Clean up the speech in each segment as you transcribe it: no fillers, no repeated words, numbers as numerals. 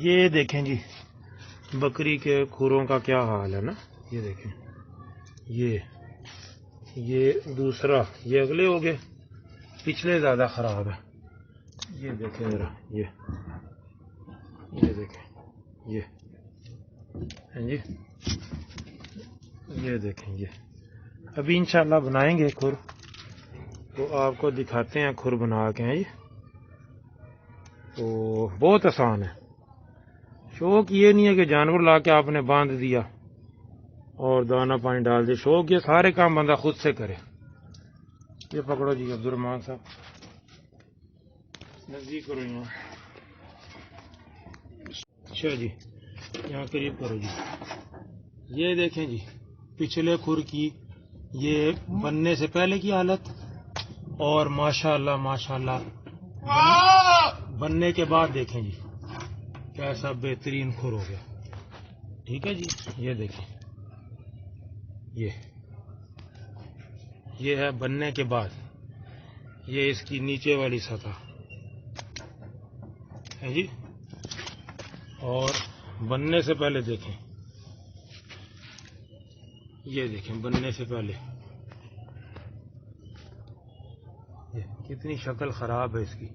یہ دیکھیں جی بکری کے کھروں کا کیا حال ہے نا. یہ دیکھیں یہ دوسرا، یہ اگلے ہو گئے، پچھلے زیادہ خراب ہے. یہ دیکھیں ذرا، یہ دیکھیں یہ جی، یہ دیکھیں یہ. ابھی انشاءاللہ بنائیں گے کھر، تو آپ کو دکھاتے ہیں کھر بنا کے ہیں جی. تو بہت آسان ہے. شوق یہ نہیں ہے کہ جانور لا کے آپ نے باندھ دیا اور دانہ پانی ڈال دیا. شوق یہ سارے کام بندہ خود سے کرے. یہ پکڑو جی عبد الرحمان صاحب، نزدیک کرو یہاں. اچھا جی، یہاں قریب کرو جی. یہ دیکھیں جی پچھلے کھر کی یہ بننے سے پہلے کی حالت، اور ماشاءاللہ ماشاءاللہ بننے کے بعد دیکھیں جی کیسا بہترین کھر ہو گیا. ٹھیک ہے جی. یہ دیکھیں یہ ہے بننے کے بعد. یہ اس کی نیچے والی سطح ہے جی. اور بننے سے پہلے دیکھیں، یہ دیکھیں بننے سے پہلے یہ کتنی شکل خراب ہے اس کی.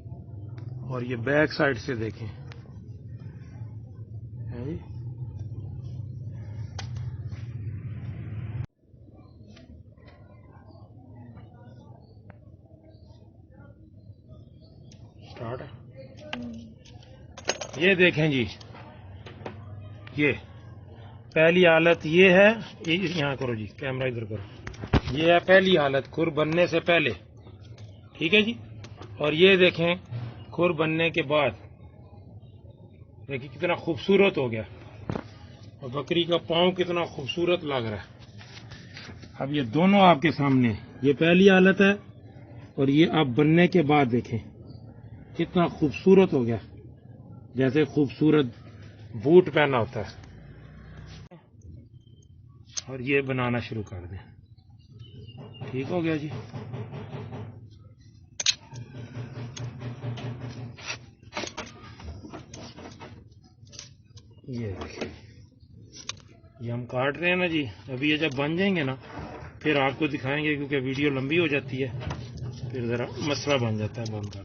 اور یہ بیک سائڈ سے دیکھیں ہے جی. سٹارٹ ہے. یہ دیکھیں جی، یہ پہلی حالت یہ ہے. یہاں کرو جی، کیمرہ ادھر کرو. یہ ہے پہلی حالت کھر بننے سے پہلے. ٹھیک ہے جی. اور یہ دیکھیں کھر بننے کے بعد، دیکھیں کتنا خوبصورت ہو گیا. اور بکری کا پاؤں کتنا خوبصورت لگ رہا ہے. اب یہ دونوں آپ کے سامنے، یہ پہلی حالت ہے اور یہ اب بننے کے بعد دیکھیں کتنا خوبصورت ہو گیا، جیسے خوبصورت بوٹ پہنا ہوتا ہے. اور یہ بنانا شروع کر دیں. ٹھیک ہو گیا جی. یہ دیکھیں، یہ ہم کاٹ رہے ہیں نا جی. ابھی یہ جب بن جائیں گے نا پھر آپ کو دکھائیں گے، کیونکہ ویڈیو لمبی ہو جاتی ہے، پھر ذرا مسئلہ بن جاتا ہے بند کر.